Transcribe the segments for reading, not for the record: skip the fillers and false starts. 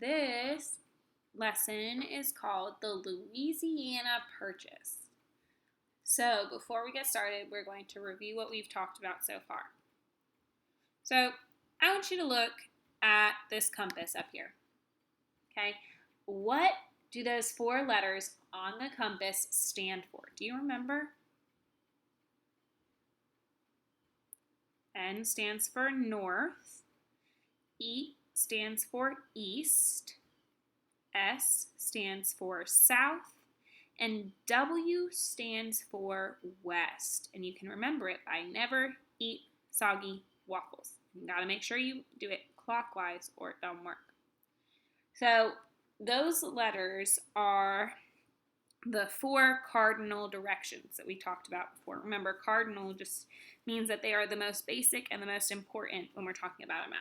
this lesson is called the Louisiana Purchase. So before we get started, we're going to review what we've talked about so far. So I want you to look at this compass up here. Okay, what do those 4 letters on the compass stand for? Do you remember? N stands for north, E stands for east, S stands for south, and W stands for west. And you can remember it by never eat soggy waffles. You gotta make sure you do it clockwise or it don't work. So those letters are the 4 cardinal directions that we talked about before. Remember, cardinal just means that they are the most basic and the most important when we're talking about a map.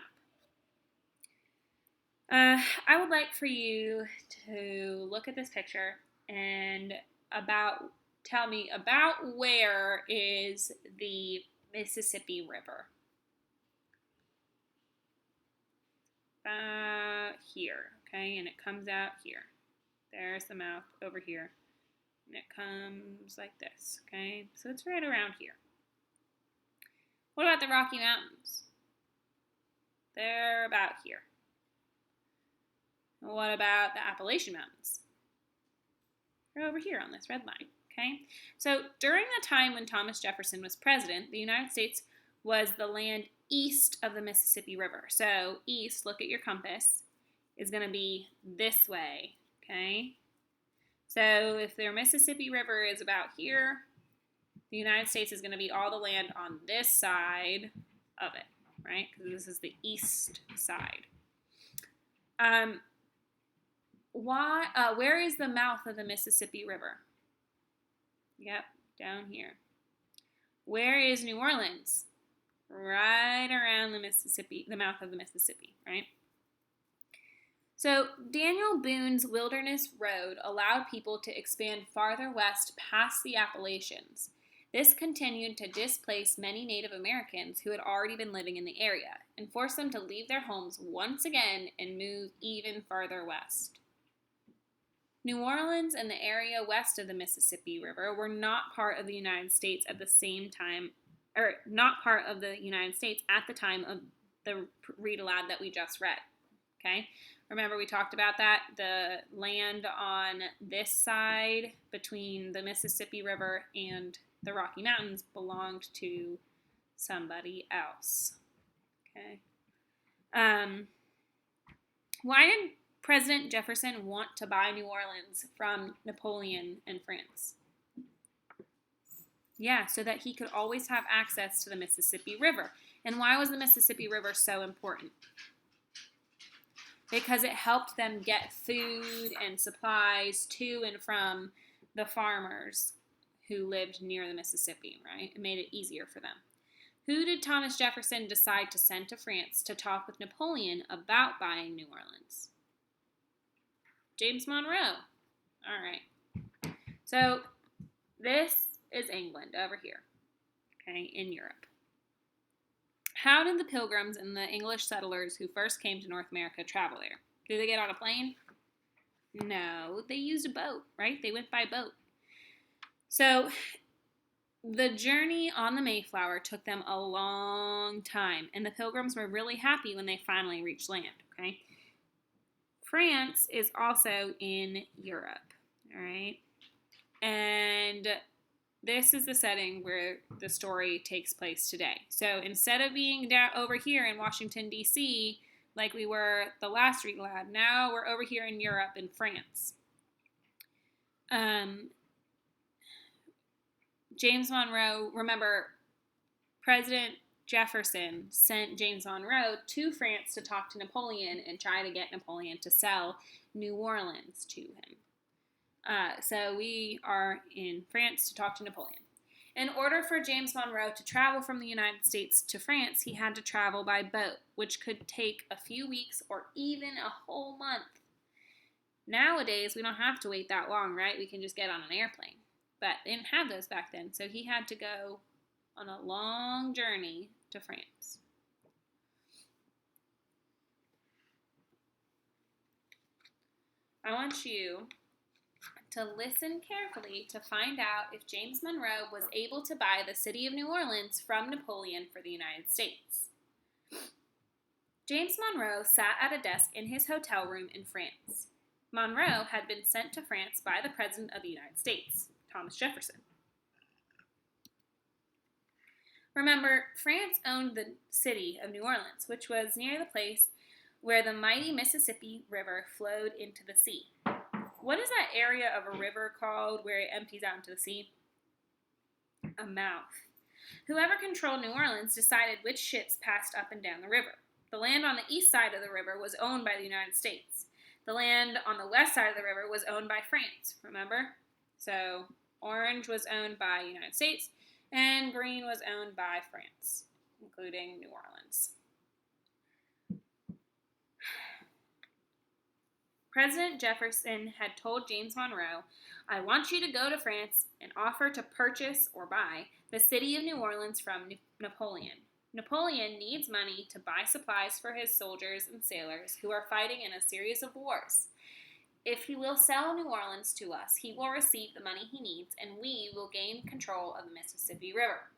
I would like for you to look at this picture and tell me about where is the Mississippi River. Here, okay, and it comes out here. There's the mouth over here, and it comes like this, okay? So it's right around here. What about the Rocky Mountains? They're about here. What about the Appalachian Mountains? They're over here on this red line, okay? So during the time when Thomas Jefferson was president, the United States was the land east of the Mississippi River. So east, look at your compass, is going to be this way, okay? So if the Mississippi River is about here, the United States is going to be all the land on this side of it, right? Because this is the east side. Where is the mouth of the Mississippi River? Yep, down here. Where is New Orleans? Right around the Mississippi, the mouth of the Mississippi, right? So Daniel Boone's Wilderness Road allowed people to expand farther west past the Appalachians. This continued to displace many Native Americans who had already been living in the area and forced them to leave their homes once again and move even farther west. New Orleans and the area west of the Mississippi River were not part of the United States at the same time, or not part of the United States at the time of the read aloud that we just read. Okay? Remember we talked about that? The land on this side between the Mississippi River and the Rocky Mountains belonged to somebody else. Okay? Why did President Jefferson want to buy New Orleans from Napoleon and France? Yeah, so that he could always have access to the Mississippi River. And why was the Mississippi River so important? Because it helped them get food and supplies to and from the farmers who lived near the Mississippi, right? It made it easier for them. Who did Thomas Jefferson decide to send to France to talk with Napoleon about buying New Orleans? James Monroe. All right. So this is England over here, okay, in Europe. How did the Pilgrims and the English settlers who first came to North America travel there? Did they get on a plane? No, they used a boat, right? They went by boat. So the journey on the Mayflower took them a long time, and the Pilgrims were really happy when they finally reached land, okay? France is also in Europe, all right? And this is the setting where the story takes place today. So instead of being down over here in Washington, D.C., like we were the last read aloud, now we're over here in Europe in France. James Monroe, remember, President Jefferson sent James Monroe to France to talk to Napoleon and try to get Napoleon to sell New Orleans to him. So we are in France to talk to Napoleon. In order for James Monroe to travel from the United States to France, he had to travel by boat, which could take a few weeks or even a whole month. Nowadays, we don't have to wait that long, right? We can just get on an airplane. But they didn't have those back then, so he had to go on a long journey to France. I want you to listen carefully to find out if James Monroe was able to buy the city of New Orleans from Napoleon for the United States. James Monroe sat at a desk in his hotel room in France. Monroe had been sent to France by the President of the United States, Thomas Jefferson. Remember, France owned the city of New Orleans, which was near the place where the mighty Mississippi River flowed into the sea. What is that area of a river called where it empties out into the sea? A mouth. Whoever controlled New Orleans decided which ships passed up and down the river. The land on the east side of the river was owned by the United States. The land on the west side of the river was owned by France, remember? So, orange was owned by the United States, and green was owned by France, including New Orleans. President Jefferson had told James Monroe, "I want you to go to France and offer to purchase or buy the city of New Orleans from Napoleon. Napoleon needs money to buy supplies for his soldiers and sailors who are fighting in a series of wars. If he will sell New Orleans to us, he will receive the money he needs, and we will gain control of the Mississippi River."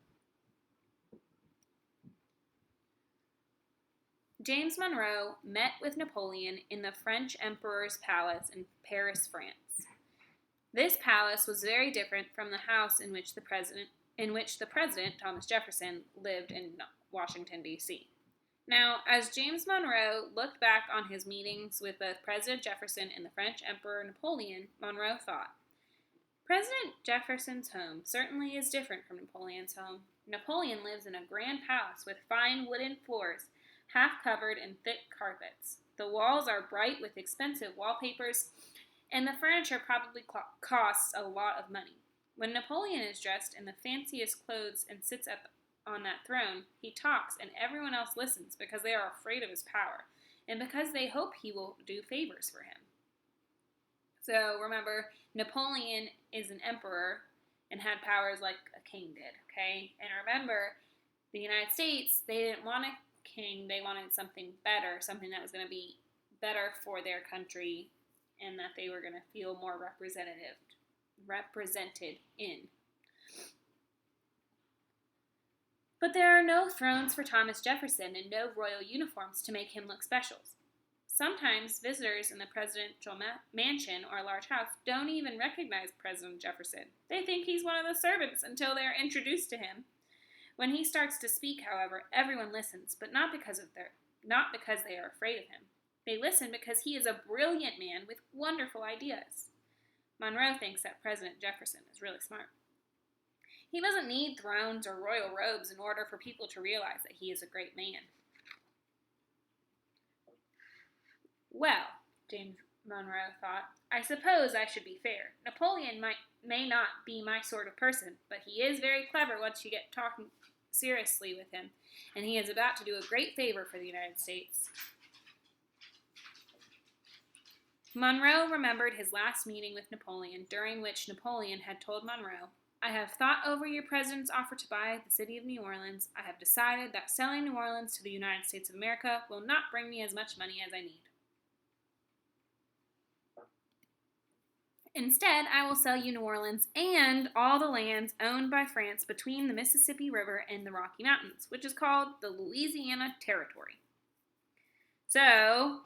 James Monroe met with Napoleon in the French Emperor's palace in Paris, France. This palace was very different from the house in which the President, Thomas Jefferson, lived in Washington, D.C. Now, as James Monroe looked back on his meetings with both President Jefferson and the French Emperor Napoleon, Monroe thought, "President Jefferson's home certainly is different from Napoleon's home. Napoleon lives in a grand palace with fine wooden floors, half covered in thick carpets. The walls are bright with expensive wallpapers, and the furniture probably costs a lot of money. When Napoleon is dressed in the fanciest clothes and sits on that throne, he talks and everyone else listens because they are afraid of his power and because they hope he will do favors for him." So remember, Napoleon is an emperor and had powers like a king did, okay? And remember, the United States, they didn't want a king, they wanted something better, something that was going to be better for their country and that they were going to feel more represented in. But there are no thrones for Thomas Jefferson and no royal uniforms to make him look special. Sometimes visitors in the presidential mansion or large house don't even recognize President Jefferson. They think he's one of the servants until they are introduced to him. When he starts to speak, however, everyone listens, but not because they are afraid of him. They listen because he is a brilliant man with wonderful ideas. Monroe thinks that President Jefferson is really smart. He doesn't need thrones or royal robes in order for people to realize that he is a great man. Well, James Monroe thought, I suppose I should be fair. Napoleon may not be my sort of person, but he is very clever once you get talking seriously with him, and he is about to do a great favor for the United States. Monroe remembered his last meeting with Napoleon, during which Napoleon had told Monroe, I have thought over your president's offer to buy the city of New Orleans. I have decided that selling New Orleans to the United States of America will not bring me as much money as I need. Instead, I will sell you New Orleans and all the lands owned by France between the Mississippi River and the Rocky Mountains, which is called the Louisiana Territory. So,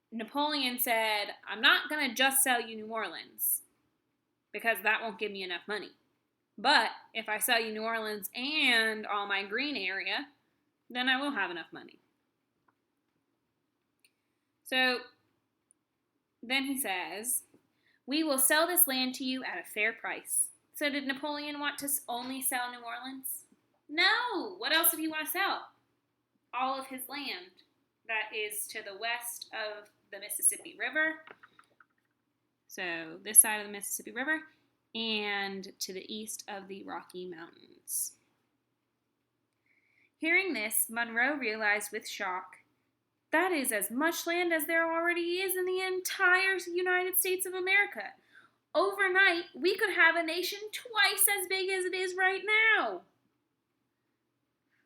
Napoleon said, I'm not going to just sell you New Orleans, because that won't give me enough money. But if I sell you New Orleans and all my green area, then I will have enough money. So, then he says, we will sell this land to you at a fair price. So did Napoleon want to only sell New Orleans? No! What else did he want to sell? All of his land that is to the west of the Mississippi River. So this side of the Mississippi River and to the east of the Rocky Mountains. Hearing this, Monroe realized with shock, that is as much land as there already is in the entire United States of America. Overnight, we could have a nation twice as big as it is right now.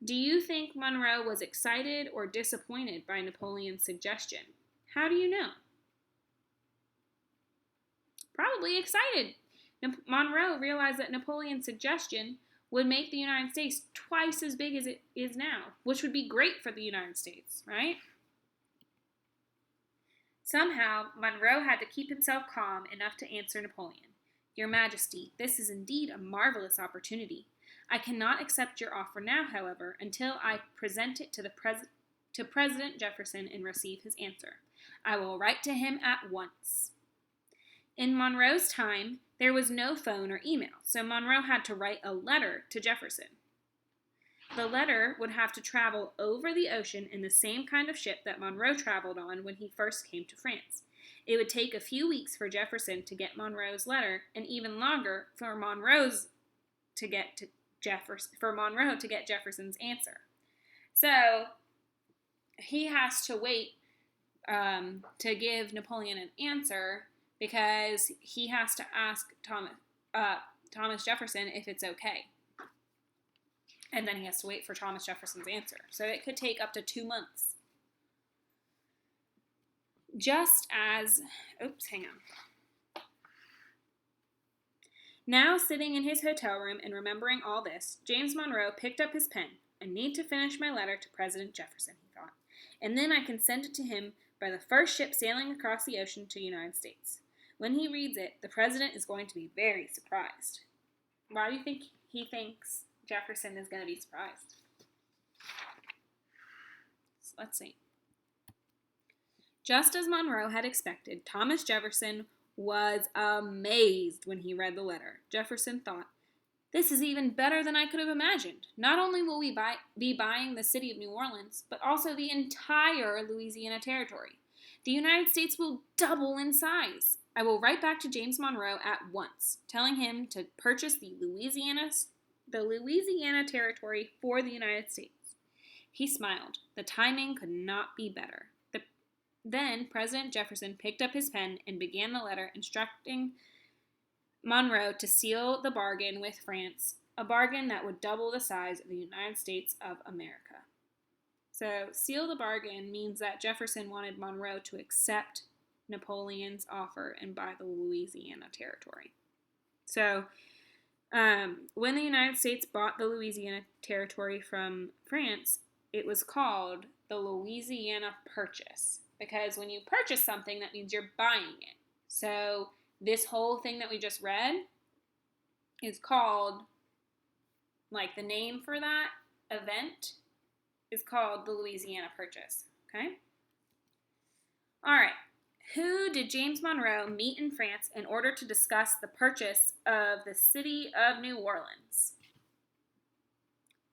Do you think Monroe was excited or disappointed by Napoleon's suggestion? How do you know? probably excited. Monroe realized that Napoleon's suggestion would make the United States twice as big as it is now, which would be great for the United States, right? Somehow, Monroe had to keep himself calm enough to answer Napoleon. Your Majesty, this is indeed a marvelous opportunity. I cannot accept your offer now, however, until I present it to President Jefferson and receive his answer. I will write to him at once. In Monroe's time, there was no phone or email, so Monroe had to write a letter to Jefferson. The letter would have to travel over the ocean in the same kind of ship that Monroe traveled on when he first came to France. It would take a few weeks for Jefferson to get Monroe's letter, and even longer for Monroe to get Jefferson's answer. So he has to wait to give Napoleon an answer because he has to ask Thomas Jefferson if it's okay. And then he has to wait for Thomas Jefferson's answer. So it could take up to 2 months. Now sitting in his hotel room and remembering all this, James Monroe picked up his pen. I need to finish my letter to President Jefferson, he thought. And then I can send it to him by the first ship sailing across the ocean to the United States. When he reads it, the president is going to be very surprised. Why do you think he thinks Jefferson is going to be surprised? So let's see. Just as Monroe had expected, Thomas Jefferson was amazed when he read the letter. Jefferson thought, this is even better than I could have imagined. Not only will we be buying the city of New Orleans, but also the entire Louisiana territory. The United States will double in size. I will write back to James Monroe at once, telling him to purchase the Louisiana territory for the United States. He smiled. The timing could not be better. Then President Jefferson picked up his pen and began the letter instructing Monroe to seal the bargain with France, a bargain that would double the size of the United States of America. So, seal the bargain means that Jefferson wanted Monroe to accept Napoleon's offer and buy the Louisiana territory. So, when the United States bought the Louisiana territory from France, it was called the Louisiana Purchase. Because when you purchase something, that means you're buying it. So, this whole thing that we just read is called, like the name for that event is called the Louisiana Purchase. Okay? All right. Who did James Monroe meet in France in order to discuss the purchase of the city of New Orleans?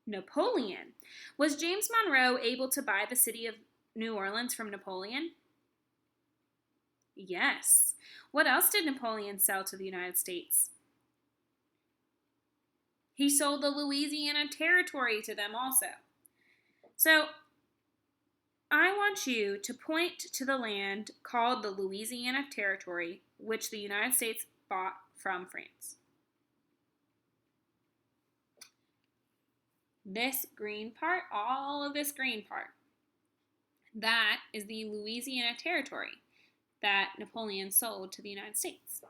Napoleon. Was James Monroe able to buy the city of New Orleans from Napoleon? Yes. What else did Napoleon sell to the United States? He sold the Louisiana territory to them also. So, I want you to point to the land called the Louisiana Territory, which the United States bought from France. This green part, all of this green part, that is the Louisiana Territory that Napoleon sold to the United States.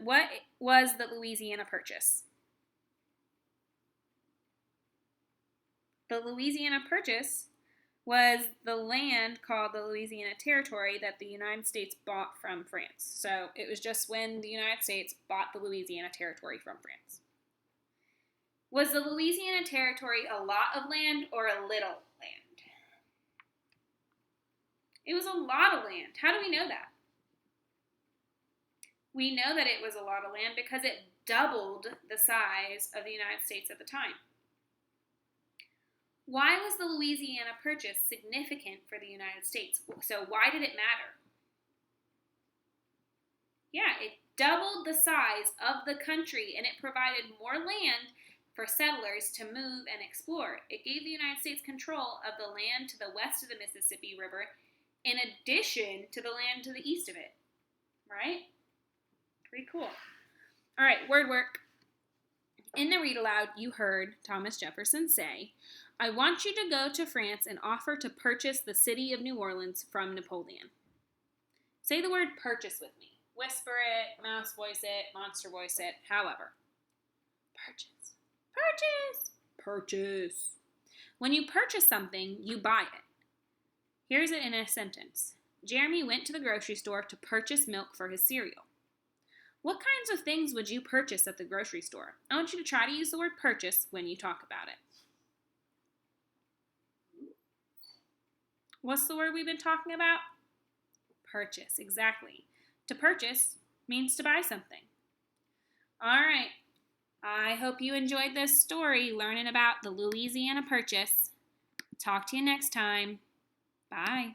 What was the Louisiana Purchase? The Louisiana Purchase was the land called the Louisiana Territory that the United States bought from France. So it was just when the United States bought the Louisiana Territory from France. Was the Louisiana Territory a lot of land or a little land? It was a lot of land. How do we know that? We know that it was a lot of land because it doubled the size of the United States at the time. Why was the Louisiana Purchase significant for the United States? So why did it matter? Yeah, it doubled the size of the country and it provided more land for settlers to move and explore. It gave the United States control of the land to the west of the Mississippi River in addition to the land to the east of it. Right? Pretty cool. All right, word work. In the read aloud, you heard Thomas Jefferson say, I want you to go to France and offer to purchase the city of New Orleans from Napoleon. Say the word purchase with me. Whisper it, mouse voice it, monster voice it, however. Purchase. Purchase. Purchase. When you purchase something, you buy it. Here's it in a sentence. Jeremy went to the grocery store to purchase milk for his cereal. What kinds of things would you purchase at the grocery store? I want you to try to use the word purchase when you talk about it. What's the word we've been talking about? Purchase, exactly. To purchase means to buy something. All right. I hope you enjoyed this story, learning about the Louisiana Purchase. Talk to you next time. Bye.